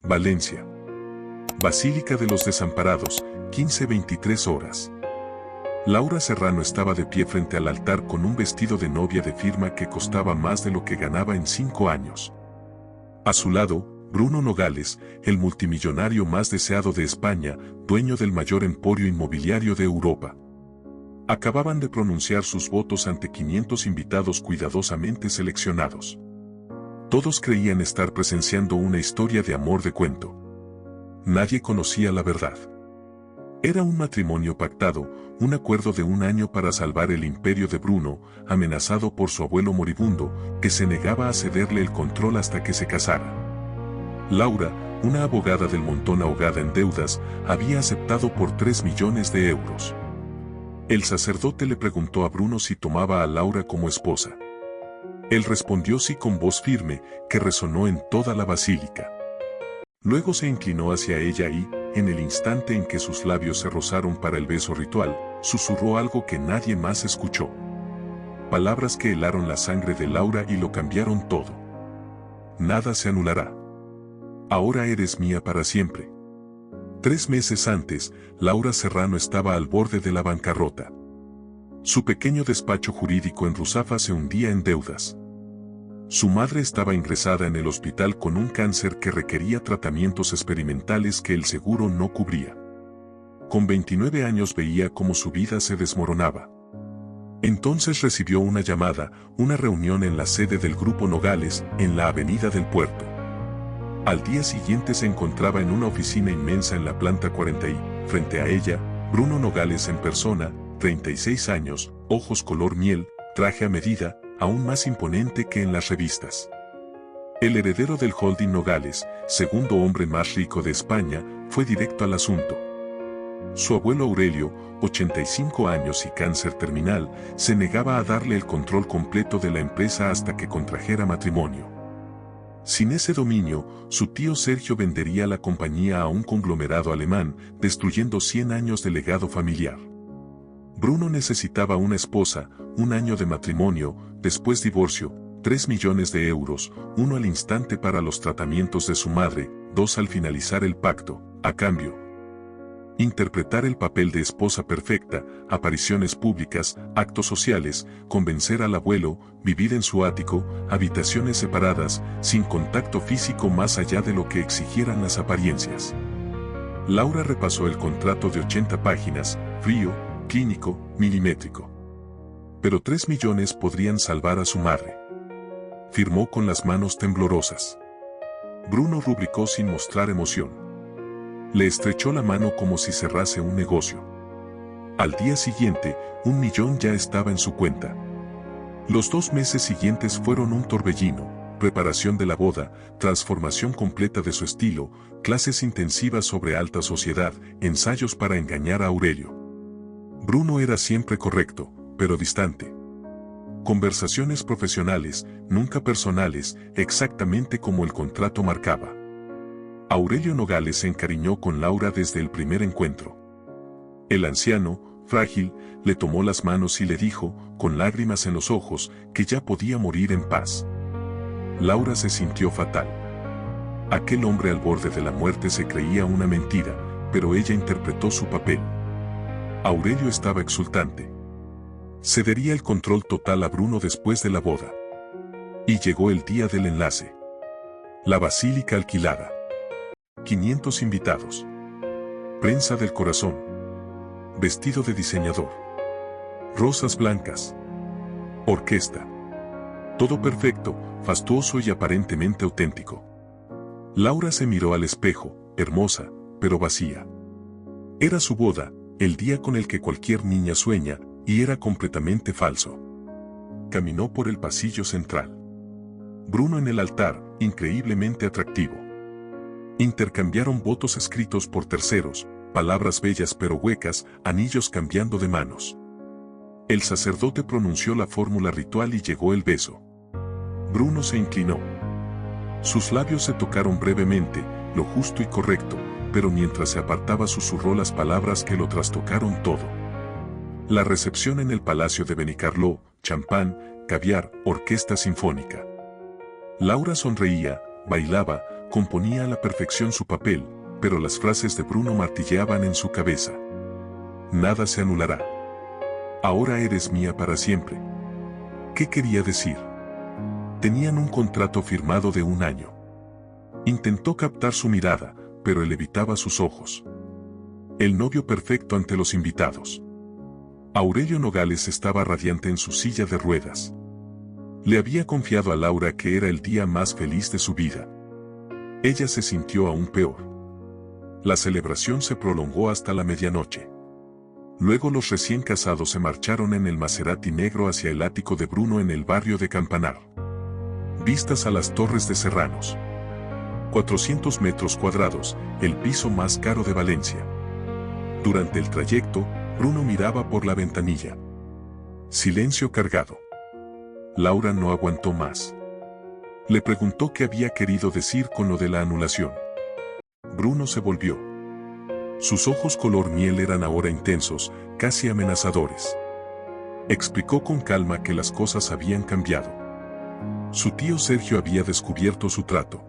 Valencia. Basílica de los Desamparados, 15:23 horas. Laura Serrano estaba de pie frente al altar con un vestido de novia de firma que costaba más de lo que ganaba en 5 años. A su lado, Bruno Nogales, el multimillonario más deseado de España, dueño del mayor emporio inmobiliario de Europa. Acababan de pronunciar sus votos ante 500 invitados cuidadosamente seleccionados. Todos creían estar presenciando una historia de amor de cuento. Nadie conocía la verdad. Era un matrimonio pactado, un acuerdo de 1 año para salvar el imperio de Bruno, amenazado por su abuelo moribundo, que se negaba a cederle el control hasta que se casara. Laura, una abogada del montón ahogada en deudas, había aceptado por 3 millones de euros. El sacerdote le preguntó a Bruno si tomaba a Laura como esposa. Él respondió sí con voz firme, que resonó en toda la basílica. Luego se inclinó hacia ella y, en el instante en que sus labios se rozaron para el beso ritual, susurró algo que nadie más escuchó. Palabras que helaron la sangre de Laura y lo cambiaron todo. Nada se anulará. Ahora eres mía para siempre. 3 meses antes, Laura Serrano estaba al borde de la bancarrota. Su pequeño despacho jurídico en Ruzafa se hundía en deudas. Su madre estaba ingresada en el hospital con un cáncer que requería tratamientos experimentales que el seguro no cubría. Con 29 años veía cómo su vida se desmoronaba. Entonces recibió una llamada, una reunión en la sede del Grupo Nogales, en la Avenida del Puerto. Al día siguiente se encontraba en una oficina inmensa en la planta 40 y, frente a ella, Bruno Nogales en persona, 36 años, ojos color miel, traje a medida, aún más imponente que en las revistas. El heredero del holding Nogales, segundo hombre más rico de España, fue directo al asunto. Su abuelo Aurelio, 85 años y cáncer terminal, se negaba a darle el control completo de la empresa hasta que contrajera matrimonio. Sin ese dominio, su tío Sergio vendería la compañía a un conglomerado alemán, destruyendo 100 años de legado familiar. Bruno necesitaba una esposa, 1 año de matrimonio, después divorcio, 3 millones de euros, 1 al instante para los tratamientos de su madre, 2 al finalizar el pacto, a cambio. Interpretar el papel de esposa perfecta, apariciones públicas, actos sociales, convencer al abuelo, vivir en su ático, habitaciones separadas, sin contacto físico más allá de lo que exigieran las apariencias. Laura repasó el contrato de 80 páginas, frío, clínico, milimétrico. Pero 3 millones podrían salvar a su madre. Firmó con las manos temblorosas. Bruno rubricó sin mostrar emoción. Le estrechó la mano como si cerrase un negocio. Al día siguiente, 1 millón ya estaba en su cuenta. Los 2 meses siguientes fueron un torbellino, preparación de la boda, transformación completa de su estilo, clases intensivas sobre alta sociedad, ensayos para engañar a Aurelio. Bruno era siempre correcto, pero distante. Conversaciones profesionales, nunca personales, exactamente como el contrato marcaba. Aurelio Nogales se encariñó con Laura desde el primer encuentro. El anciano, frágil, le tomó las manos y le dijo, con lágrimas en los ojos, que ya podía morir en paz. Laura se sintió fatal. Aquel hombre al borde de la muerte se creía una mentira, pero ella interpretó su papel. Aurelio estaba exultante. Cedería el control total a Bruno después de la boda. Y llegó el día del enlace. La basílica alquilada. 500 invitados. Prensa del corazón. Vestido de diseñador. Rosas blancas. Orquesta. Todo perfecto, fastuoso y aparentemente auténtico. Laura se miró al espejo, hermosa, pero vacía. Era su boda, el día con el que cualquier niña sueña, y era completamente falso. Caminó por el pasillo central. Bruno en el altar, increíblemente atractivo. Intercambiaron votos escritos por terceros, palabras bellas pero huecas, anillos cambiando de manos. El sacerdote pronunció la fórmula ritual y llegó el beso. Bruno se inclinó. Sus labios se tocaron brevemente, lo justo y correcto, pero mientras se apartaba susurró las palabras que lo trastocaron todo. La recepción en el Palacio de Benicarló, champán, caviar, orquesta sinfónica. Laura sonreía, bailaba, componía a la perfección su papel, pero las frases de Bruno martilleaban en su cabeza. Nada se anulará. Ahora eres mía para siempre. ¿Qué quería decir? Tenían un contrato firmado de 1 año. Intentó captar su mirada, pero él evitaba sus ojos. El novio perfecto ante los invitados. Aurelio Nogales estaba radiante en su silla de ruedas. Le había confiado a Laura que era el día más feliz de su vida. Ella se sintió aún peor. La celebración se prolongó hasta la medianoche. Luego los recién casados se marcharon en el Maserati negro hacia el ático de Bruno en el barrio de Campanar. Vistas a las Torres de Serranos. 400 metros cuadrados, el piso más caro de Valencia. Durante el trayecto, Bruno miraba por la ventanilla. Silencio cargado. Laura no aguantó más. Le preguntó qué había querido decir con lo de la anulación. Bruno se volvió. Sus ojos color miel eran ahora intensos, casi amenazadores. Explicó con calma que las cosas habían cambiado. Su tío Sergio había descubierto su trato.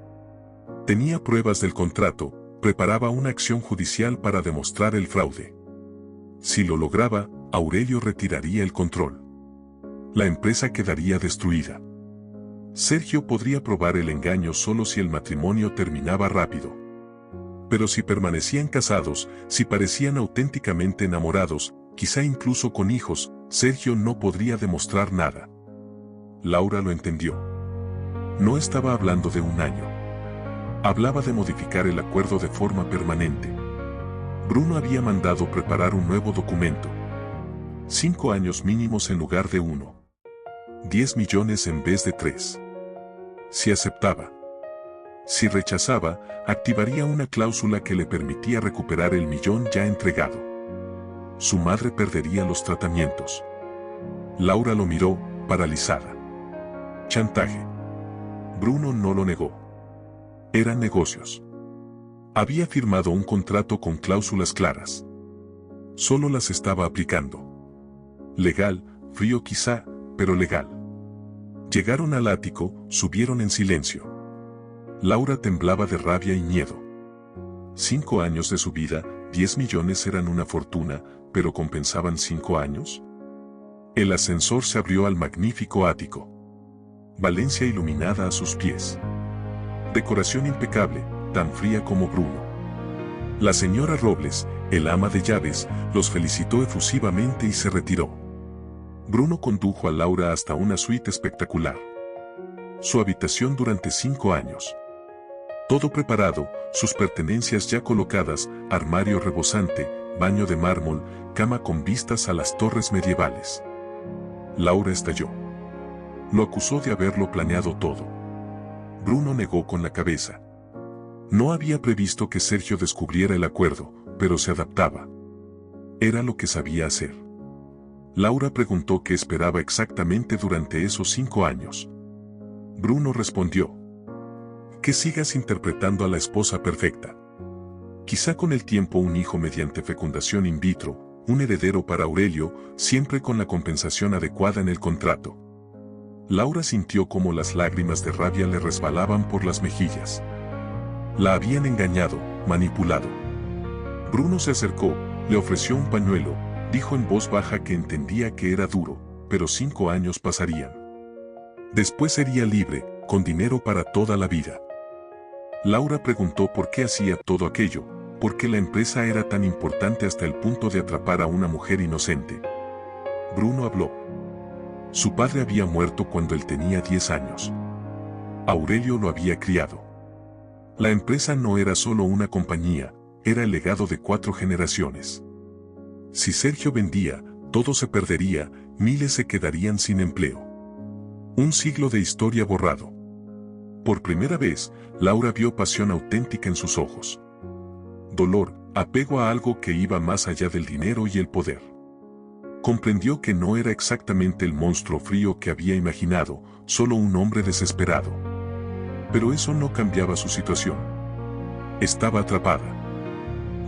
Tenía pruebas del contrato, preparaba una acción judicial para demostrar el fraude. Si lo lograba, Aurelio retiraría el control. La empresa quedaría destruida. Sergio podría probar el engaño solo si el matrimonio terminaba rápido. Pero si permanecían casados, si parecían auténticamente enamorados, quizá incluso con hijos, Sergio no podría demostrar nada. Laura lo entendió. No estaba hablando de 1 año. Hablaba de modificar el acuerdo de forma permanente. Bruno había mandado preparar un nuevo documento. 5 años mínimos en lugar de 1. 10 millones en vez de 3. Si aceptaba. Si rechazaba, activaría una cláusula que le permitía recuperar el 1 millón ya entregado. Su madre perdería los tratamientos. Laura lo miró, paralizada. Chantaje. Bruno no lo negó. Eran negocios. Había firmado un contrato con cláusulas claras. Solo las estaba aplicando. Legal, frío quizá, pero legal. Llegaron al ático, subieron en silencio. Laura temblaba de rabia y miedo. 5 años de su vida, 10 millones eran una fortuna, pero ¿compensaban 5 años? El ascensor se abrió al magnífico ático. Valencia iluminada a sus pies. Decoración impecable, tan fría como Bruno. La señora Robles, el ama de llaves, los felicitó efusivamente y se retiró. Bruno condujo a Laura hasta una suite espectacular. Su habitación durante 5 años. Todo preparado, sus pertenencias ya colocadas, armario rebosante, baño de mármol, cama con vistas a las torres medievales. Laura estalló. Lo acusó de haberlo planeado todo. Bruno negó con la cabeza. No había previsto que Sergio descubriera el acuerdo, pero se adaptaba. Era lo que sabía hacer. Laura preguntó qué esperaba exactamente durante esos 5 años. Bruno respondió: que sigas interpretando a la esposa perfecta. Quizá con el tiempo un hijo mediante fecundación in vitro, un heredero para Aurelio, siempre con la compensación adecuada en el contrato. Laura sintió como las lágrimas de rabia le resbalaban por las mejillas. La habían engañado, manipulado. Bruno se acercó, le ofreció un pañuelo, dijo en voz baja que entendía que era duro, pero 5 años pasarían. Después sería libre, con dinero para toda la vida. Laura preguntó por qué hacía todo aquello, por qué la empresa era tan importante hasta el punto de atrapar a una mujer inocente. Bruno habló. Su padre había muerto cuando él tenía 10 años. Aurelio lo había criado. La empresa no era solo una compañía, era el legado de 4 generaciones. Si Sergio vendía, todo se perdería, miles se quedarían sin empleo. Un siglo de historia borrado. Por primera vez, Laura vio pasión auténtica en sus ojos. Dolor, apego a algo que iba más allá del dinero y el poder. Comprendió que no era exactamente el monstruo frío que había imaginado, solo un hombre desesperado. Pero eso no cambiaba su situación. Estaba atrapada.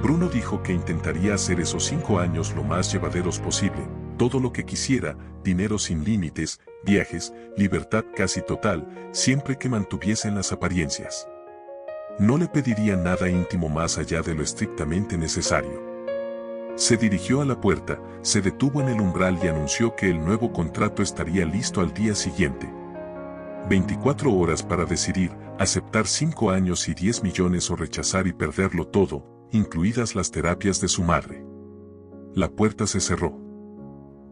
Bruno dijo que intentaría hacer esos 5 años lo más llevaderos posible, todo lo que quisiera, dinero sin límites, viajes, libertad casi total, siempre que mantuviesen las apariencias. No le pediría nada íntimo más allá de lo estrictamente necesario. Se dirigió a la puerta, se detuvo en el umbral y anunció que el nuevo contrato estaría listo al día siguiente. 24 horas para decidir, aceptar 5 años y 10 millones o rechazar y perderlo todo, incluidas las terapias de su madre. La puerta se cerró.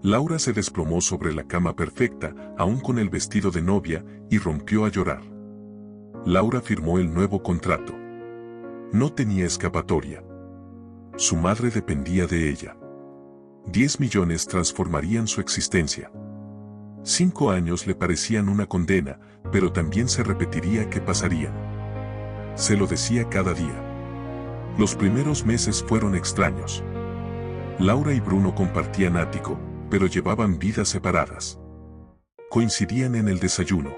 Laura se desplomó sobre la cama perfecta, aún con el vestido de novia, y rompió a llorar. Laura firmó el nuevo contrato. No tenía escapatoria. Su madre dependía de ella. 10 millones transformarían su existencia. 5 años le parecían una condena, pero también se repetiría que pasarían. Se lo decía cada día. Los primeros meses fueron extraños. Laura y Bruno compartían ático, pero llevaban vidas separadas. Coincidían en el desayuno.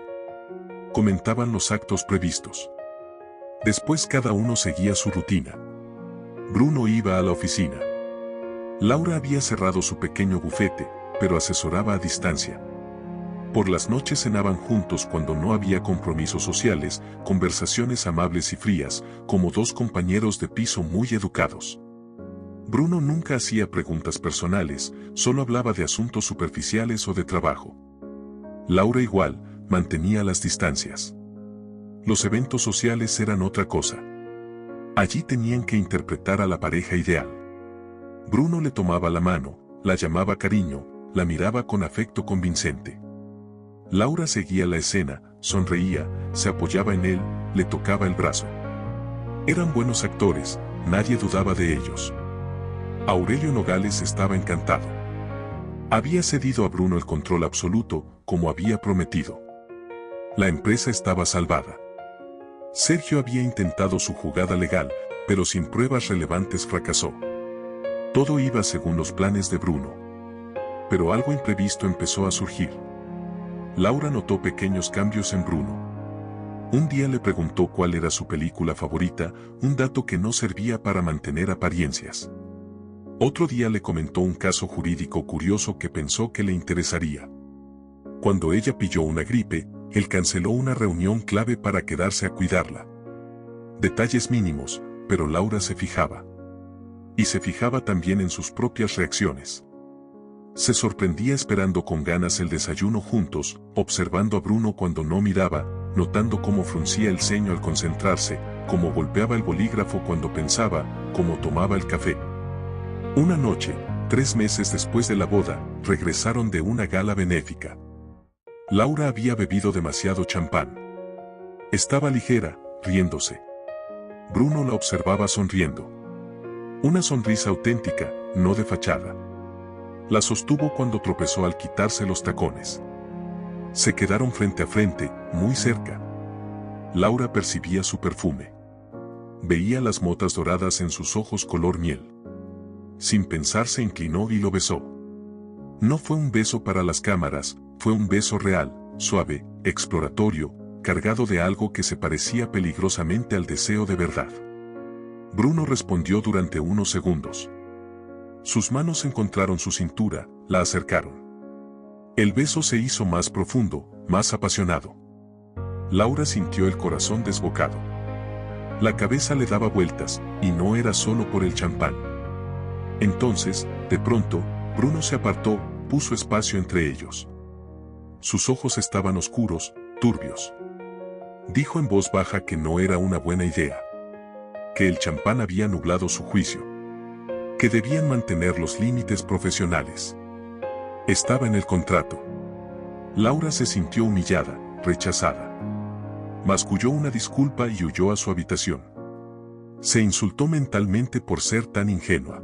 Comentaban los actos previstos. Después cada uno seguía su rutina. Bruno iba a la oficina. Laura había cerrado su pequeño bufete, pero asesoraba a distancia. Por las noches cenaban juntos cuando no había compromisos sociales, conversaciones amables y frías, como dos compañeros de piso muy educados. Bruno nunca hacía preguntas personales, solo hablaba de asuntos superficiales o de trabajo. Laura igual, mantenía las distancias. Los eventos sociales eran otra cosa. Allí tenían que interpretar a la pareja ideal. Bruno le tomaba la mano, la llamaba cariño, la miraba con afecto convincente. Laura seguía la escena, sonreía, se apoyaba en él, le tocaba el brazo. Eran buenos actores, nadie dudaba de ellos. Aurelio Nogales estaba encantado. Había cedido a Bruno el control absoluto, como había prometido. La empresa estaba salvada. Sergio había intentado su jugada legal, pero sin pruebas relevantes fracasó. Todo iba según los planes de Bruno. Pero algo imprevisto empezó a surgir. Laura notó pequeños cambios en Bruno. Un día le preguntó cuál era su película favorita, un dato que no servía para mantener apariencias. Otro día le comentó un caso jurídico curioso que pensó que le interesaría. Cuando ella pilló una gripe, él canceló una reunión clave para quedarse a cuidarla. Detalles mínimos, pero Laura se fijaba. Y se fijaba también en sus propias reacciones. Se sorprendía esperando con ganas el desayuno juntos, observando a Bruno cuando no miraba, notando cómo fruncía el ceño al concentrarse, cómo golpeaba el bolígrafo cuando pensaba, cómo tomaba el café. Una noche, 3 meses después de la boda, regresaron de una gala benéfica. Laura había bebido demasiado champán. Estaba ligera, riéndose. Bruno la observaba sonriendo. Una sonrisa auténtica, no de fachada. La sostuvo cuando tropezó al quitarse los tacones. Se quedaron frente a frente, muy cerca. Laura percibía su perfume. Veía las motas doradas en sus ojos color miel. Sin pensar se inclinó y lo besó. No fue un beso para las cámaras, fue un beso real, suave, exploratorio, cargado de algo que se parecía peligrosamente al deseo de verdad. Bruno respondió durante unos segundos. Sus manos encontraron su cintura, la acercaron. El beso se hizo más profundo, más apasionado. Laura sintió el corazón desbocado. La cabeza le daba vueltas, y no era solo por el champán. Entonces, de pronto, Bruno se apartó, puso espacio entre ellos. Sus ojos estaban oscuros, turbios. Dijo en voz baja que no era una buena idea. Que el champán había nublado su juicio. Que debían mantener los límites profesionales. Estaba en el contrato. Laura se sintió humillada, rechazada. Masculló una disculpa y huyó a su habitación. Se insultó mentalmente por ser tan ingenua.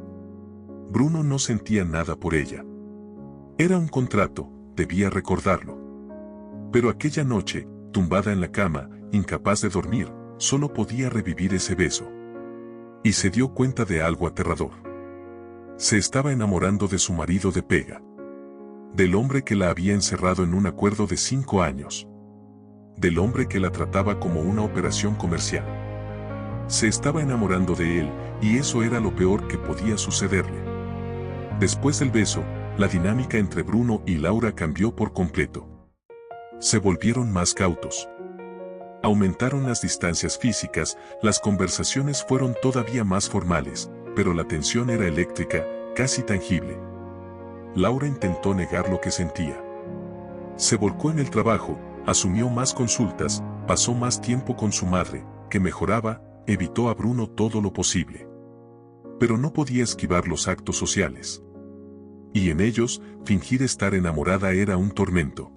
Bruno no sentía nada por ella. Era un contrato, debía recordarlo. Pero aquella noche, tumbada en la cama, incapaz de dormir, solo podía revivir ese beso. Y se dio cuenta de algo aterrador. Se estaba enamorando de su marido de pega. Del hombre que la había encerrado en un acuerdo de 5 años. Del hombre que la trataba como una operación comercial. Se estaba enamorando de él, y eso era lo peor que podía sucederle. Después del beso, la dinámica entre Bruno y Laura cambió por completo. Se volvieron más cautos. Aumentaron las distancias físicas, las conversaciones fueron todavía más formales, pero la tensión era eléctrica, casi tangible. Laura intentó negar lo que sentía. Se volcó en el trabajo, asumió más consultas, pasó más tiempo con su madre, que mejoraba, evitó a Bruno todo lo posible. Pero no podía esquivar los actos sociales. Y en ellos, fingir estar enamorada era un tormento.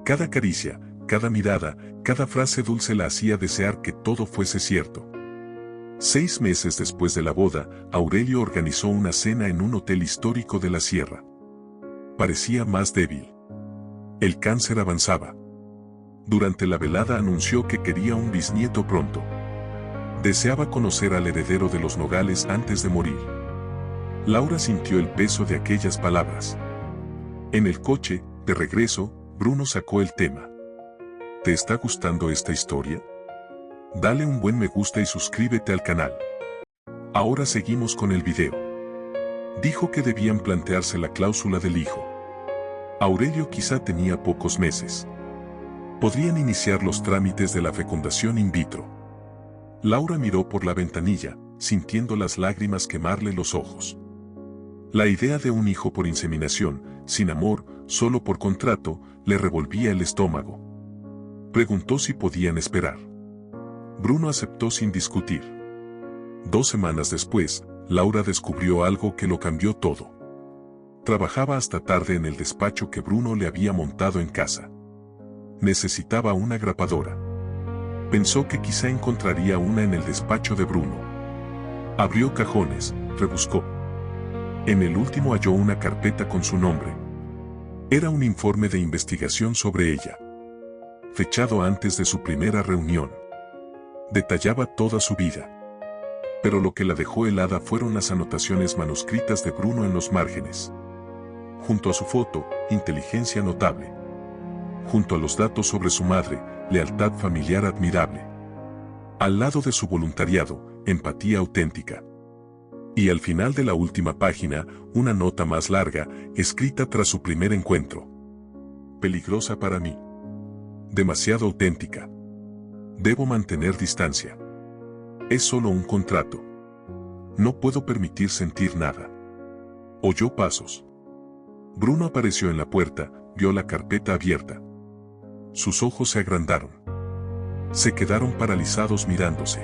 Cada caricia, cada mirada, cada frase dulce la hacía desear que todo fuese cierto. 6 meses después de la boda, Aurelio organizó una cena en un hotel histórico de la sierra. Parecía más débil. El cáncer avanzaba. Durante la velada anunció que quería un bisnieto pronto. Deseaba conocer al heredero de los Nogales antes de morir. Laura sintió el peso de aquellas palabras. En el coche, de regreso, Bruno sacó el tema. ¿Te está gustando esta historia? Dale un buen me gusta y suscríbete al canal. Ahora seguimos con el video. Dijo que debían plantearse la cláusula del hijo. Aurelio quizá tenía pocos meses. Podrían iniciar los trámites de la fecundación in vitro. Laura miró por la ventanilla, sintiendo las lágrimas quemarle los ojos. La idea de un hijo por inseminación, sin amor, solo por contrato, le revolvía el estómago. Preguntó si podían esperar. Bruno aceptó sin discutir. 2 semanas después, Laura descubrió algo que lo cambió todo. Trabajaba hasta tarde en el despacho que Bruno le había montado en casa. Necesitaba una grapadora. Pensó que quizá encontraría una en el despacho de Bruno. Abrió cajones, rebuscó. En el último halló una carpeta con su nombre. Era un informe de investigación sobre ella. Fechado antes de su primera reunión. Detallaba toda su vida. Pero lo que la dejó helada fueron las anotaciones manuscritas de Bruno en los márgenes. Junto a su foto, inteligencia notable. Junto a los datos sobre su madre, lealtad familiar admirable. Al lado de su voluntariado, empatía auténtica. Y al final de la última página, una nota más larga, escrita tras su primer encuentro. Peligrosa para mí. Demasiado auténtica. Debo mantener distancia. Es solo un contrato. No puedo permitir sentir nada. Oyó pasos. Bruno apareció en la puerta, vio la carpeta abierta. Sus ojos se agrandaron. Se quedaron paralizados mirándose.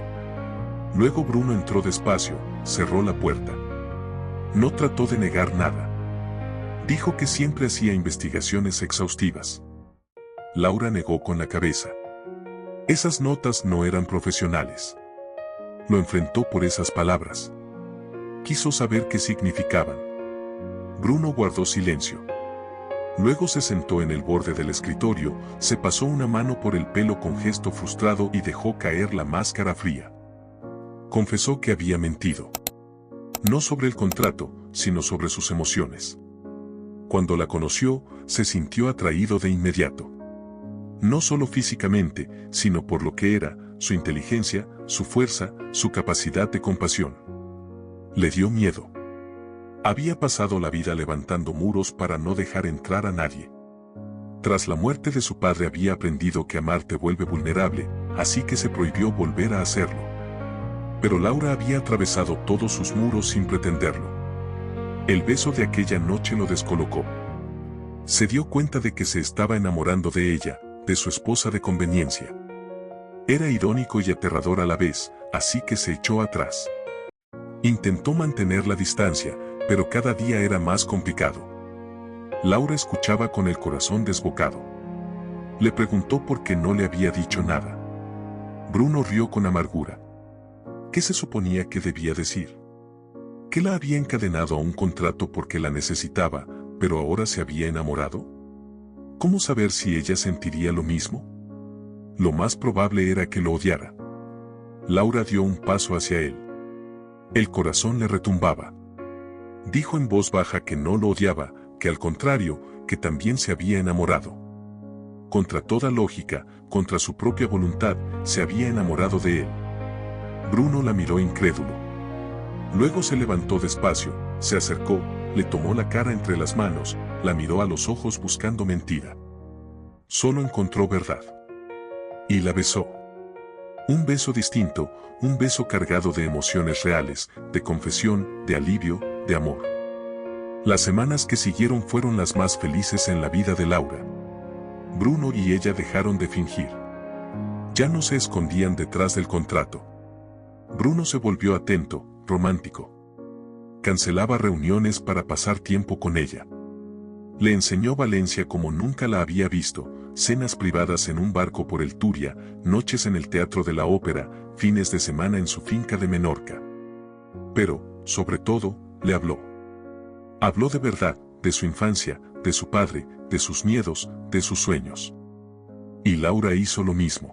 Luego Bruno entró despacio, cerró la puerta. No trató de negar nada. Dijo que siempre hacía investigaciones exhaustivas. Laura negó con la cabeza. Esas notas no eran profesionales. Lo enfrentó por esas palabras. Quiso saber qué significaban. Bruno guardó silencio. Luego se sentó en el borde del escritorio, se pasó una mano por el pelo con gesto frustrado y dejó caer la máscara fría. Confesó que había mentido. No sobre el contrato, sino sobre sus emociones. Cuando la conoció, se sintió atraído de inmediato. No solo físicamente, sino por lo que era, su inteligencia, su fuerza, su capacidad de compasión. Le dio miedo. Había pasado la vida levantando muros para no dejar entrar a nadie. Tras la muerte de su padre había aprendido que amar te vuelve vulnerable, así que se prohibió volver a hacerlo. Pero Laura había atravesado todos sus muros sin pretenderlo. El beso de aquella noche lo descolocó. Se dio cuenta de que se estaba enamorando de ella, de su esposa de conveniencia. Era irónico y aterrador a la vez, así que se echó atrás. Intentó mantener la distancia, pero cada día era más complicado. Laura escuchaba con el corazón desbocado. Le preguntó por qué no le había dicho nada. Bruno rió con amargura. ¿Qué se suponía que debía decir? ¿Que la había encadenado a un contrato porque la necesitaba, pero ahora se había enamorado? ¿Cómo saber si ella sentiría lo mismo? Lo más probable era que lo odiara. Laura dio un paso hacia él. El corazón le retumbaba. Dijo en voz baja que no lo odiaba, que al contrario, que también se había enamorado. Contra toda lógica, contra su propia voluntad, se había enamorado de él. Bruno la miró incrédulo. Luego se levantó despacio, se acercó, le tomó la cara entre las manos, la miró a los ojos buscando mentira. Solo encontró verdad. Y la besó. Un beso distinto, un beso cargado de emociones reales, de confesión, de alivio, de amor. Las semanas que siguieron fueron las más felices en la vida de Laura. Bruno y ella dejaron de fingir. Ya no se escondían detrás del contrato. Bruno se volvió atento, romántico. Cancelaba reuniones para pasar tiempo con ella. Le enseñó Valencia como nunca la había visto, cenas privadas en un barco por el Turia, noches en el Teatro de la Ópera, fines de semana en su finca de Menorca. Pero, sobre todo, le habló. Habló de verdad, de su infancia, de su padre, de sus miedos, de sus sueños. Y Laura hizo lo mismo.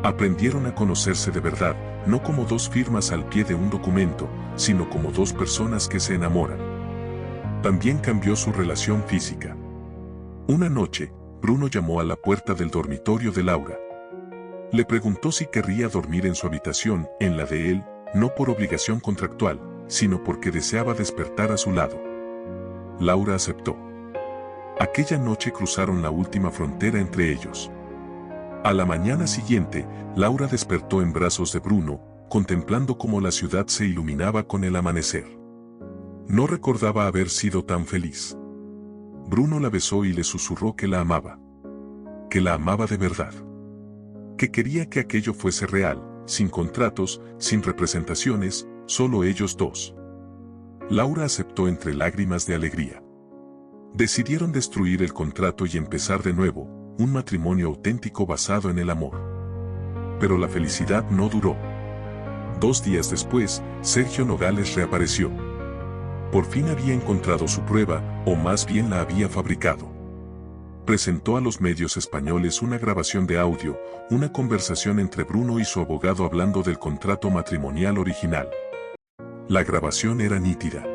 Aprendieron a conocerse de verdad, no como dos firmas al pie de un documento, sino como dos personas que se enamoran. También cambió su relación física. Una noche, Bruno llamó a la puerta del dormitorio de Laura. Le preguntó si querría dormir en su habitación, en la de él, no por obligación contractual, sino porque deseaba despertar a su lado. Laura aceptó. Aquella noche cruzaron la última frontera entre ellos. A la mañana siguiente, Laura despertó en brazos de Bruno, contemplando cómo la ciudad se iluminaba con el amanecer. No recordaba haber sido tan feliz. Bruno la besó y le susurró que la amaba. Que la amaba de verdad. Que quería que aquello fuese real, sin contratos, sin representaciones, solo ellos dos. Laura aceptó entre lágrimas de alegría. Decidieron destruir el contrato y empezar de nuevo, un matrimonio auténtico basado en el amor. Pero la felicidad no duró. 2 días después, Sergio Nogales reapareció. Por fin había encontrado su prueba, o más bien la había fabricado. Presentó a los medios españoles una grabación de audio, una conversación entre Bruno y su abogado hablando del contrato matrimonial original. La grabación era nítida.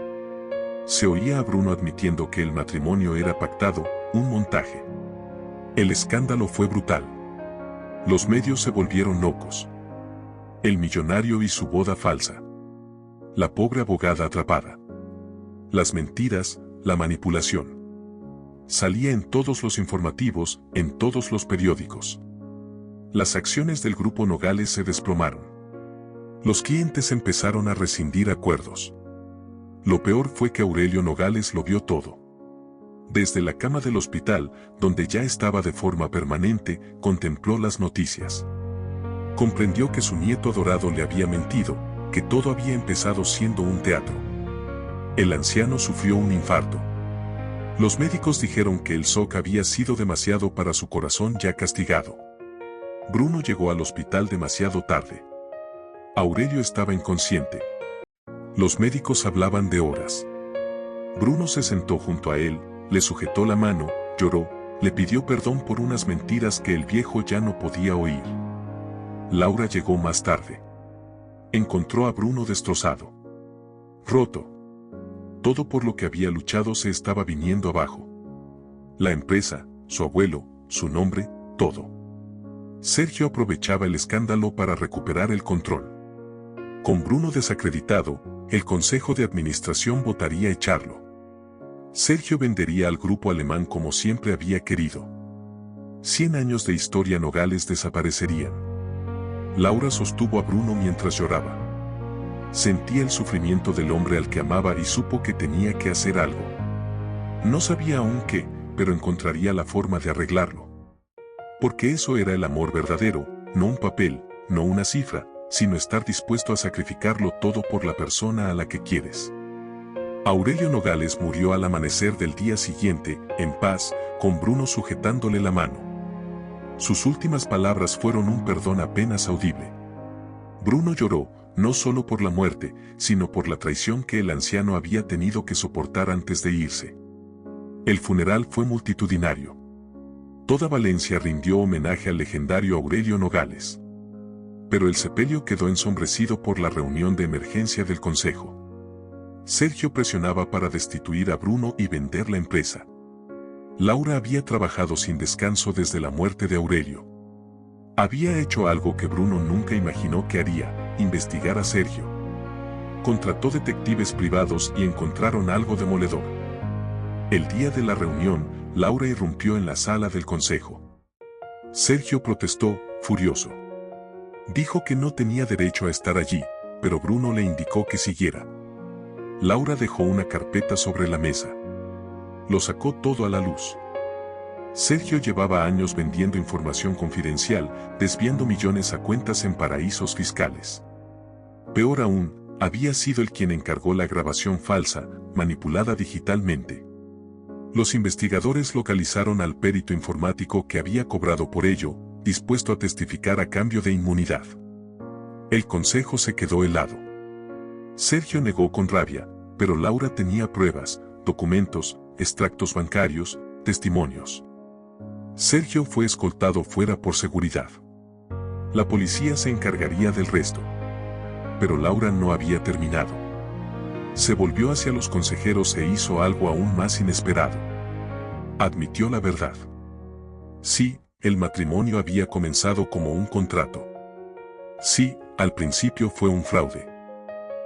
Se oía a Bruno admitiendo que el matrimonio era pactado, un montaje. El escándalo fue brutal. Los medios se volvieron locos. El millonario y su boda falsa. La pobre abogada atrapada. Las mentiras, la manipulación. Salía en todos los informativos, en todos los periódicos. Las acciones del grupo Nogales se desplomaron. Los clientes empezaron a rescindir acuerdos. Lo peor fue que Aurelio Nogales lo vio todo. Desde la cama del hospital, donde ya estaba de forma permanente, contempló las noticias. Comprendió que su nieto adorado le había mentido, que todo había empezado siendo un teatro. El anciano sufrió un infarto. Los médicos dijeron que el shock había sido demasiado para su corazón ya castigado. Bruno llegó al hospital demasiado tarde. Aurelio estaba inconsciente. Los médicos hablaban de horas. Bruno se sentó junto a él, le sujetó la mano, lloró, le pidió perdón por unas mentiras que el viejo ya no podía oír. Laura llegó más tarde. Encontró a Bruno destrozado. Roto. Todo por lo que había luchado se estaba viniendo abajo. La empresa, su abuelo, su nombre, todo. Sergio aprovechaba el escándalo para recuperar el control. Con Bruno desacreditado, el consejo de administración votaría echarlo. Sergio vendería al grupo alemán como siempre había querido. 100 años de historia Nogales desaparecerían. Laura sostuvo a Bruno mientras lloraba. Sentía el sufrimiento del hombre al que amaba y supo que tenía que hacer algo. No sabía aún qué, pero encontraría la forma de arreglarlo. Porque eso era el amor verdadero, no un papel, no una cifra, sino estar dispuesto a sacrificarlo todo por la persona a la que quieres. Aurelio Nogales murió al amanecer del día siguiente, en paz, con Bruno sujetándole la mano. Sus últimas palabras fueron un perdón apenas audible. Bruno lloró, no solo por la muerte, sino por la traición que el anciano había tenido que soportar antes de irse. El funeral fue multitudinario. Toda Valencia rindió homenaje al legendario Aurelio Nogales. Pero el sepelio quedó ensombrecido por la reunión de emergencia del consejo. Sergio presionaba para destituir a Bruno y vender la empresa. Laura había trabajado sin descanso desde la muerte de Aurelio. Había hecho algo que Bruno nunca imaginó que haría, investigar a Sergio. Contrató detectives privados y encontraron algo demoledor. El día de la reunión, Laura irrumpió en la sala del consejo. Sergio protestó, furioso. Dijo que no tenía derecho a estar allí, pero Bruno le indicó que siguiera. Laura dejó una carpeta sobre la mesa. Lo sacó todo a la luz. Sergio llevaba años vendiendo información confidencial, desviando millones a cuentas en paraísos fiscales. Peor aún, había sido él quien encargó la grabación falsa, manipulada digitalmente. Los investigadores localizaron al perito informático que había cobrado por ello, dispuesto a testificar a cambio de inmunidad. El consejo se quedó helado. Sergio negó con rabia, pero Laura tenía pruebas, documentos, extractos bancarios, testimonios. Sergio fue escoltado fuera por seguridad. La policía se encargaría del resto. Pero Laura no había terminado. Se volvió hacia los consejeros e hizo algo aún más inesperado. Admitió la verdad. Sí, el matrimonio había comenzado como un contrato. Sí, al principio fue un fraude.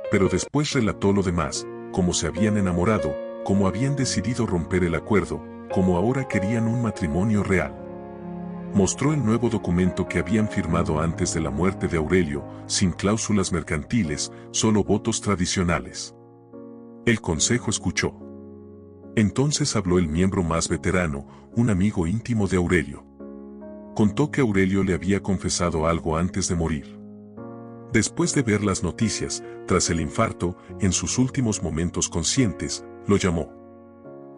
Pero después relató lo demás, cómo se habían enamorado, cómo habían decidido romper el acuerdo, cómo ahora querían un matrimonio real. Mostró el nuevo documento que habían firmado antes de la muerte de Aurelio, sin cláusulas mercantiles, solo votos tradicionales. El consejo escuchó. Entonces habló el miembro más veterano, un amigo íntimo de Aurelio. Contó que Aurelio le había confesado algo antes de morir. Después de ver las noticias, tras el infarto, en sus últimos momentos conscientes, lo llamó.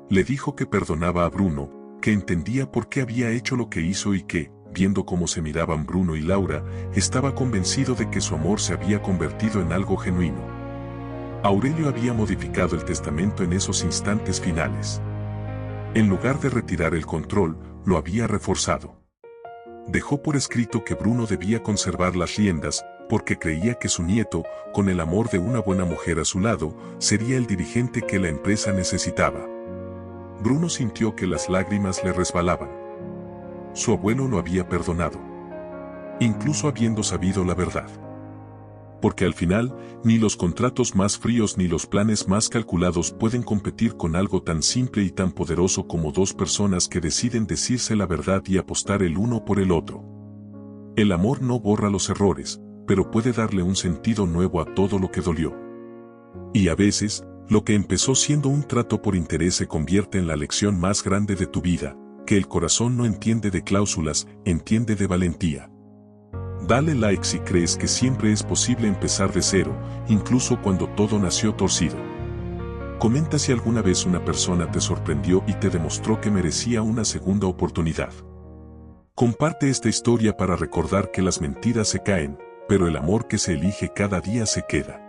Le dijo que perdonaba a Bruno, que entendía por qué había hecho lo que hizo y que, viendo cómo se miraban Bruno y Laura, estaba convencido de que su amor se había convertido en algo genuino. Aurelio había modificado el testamento en esos instantes finales. En lugar de retirar el control, lo había reforzado. Dejó por escrito que Bruno debía conservar las riendas, porque creía que su nieto, con el amor de una buena mujer a su lado, sería el dirigente que la empresa necesitaba. Bruno sintió que las lágrimas le resbalaban. Su abuelo lo había perdonado. Incluso habiendo sabido la verdad. Porque al final, ni los contratos más fríos ni los planes más calculados pueden competir con algo tan simple y tan poderoso como dos personas que deciden decirse la verdad y apostar el uno por el otro. El amor no borra los errores, pero puede darle un sentido nuevo a todo lo que dolió. Y a veces, lo que empezó siendo un trato por interés se convierte en la lección más grande de tu vida, que el corazón no entiende de cláusulas, entiende de valentía. Dale like si crees que siempre es posible empezar de cero, incluso cuando todo nació torcido. Comenta si alguna vez una persona te sorprendió y te demostró que merecía una segunda oportunidad. Comparte esta historia para recordar que las mentiras se caen, pero el amor que se elige cada día se queda.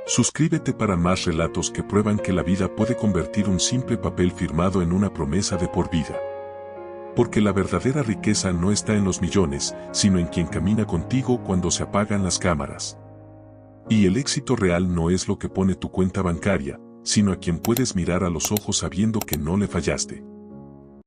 Suscríbete para más relatos que prueban que la vida puede convertir un simple papel firmado en una promesa de por vida. Porque la verdadera riqueza no está en los millones, sino en quien camina contigo cuando se apagan las cámaras. Y el éxito real no es lo que pone tu cuenta bancaria, sino a quien puedes mirar a los ojos sabiendo que no le fallaste.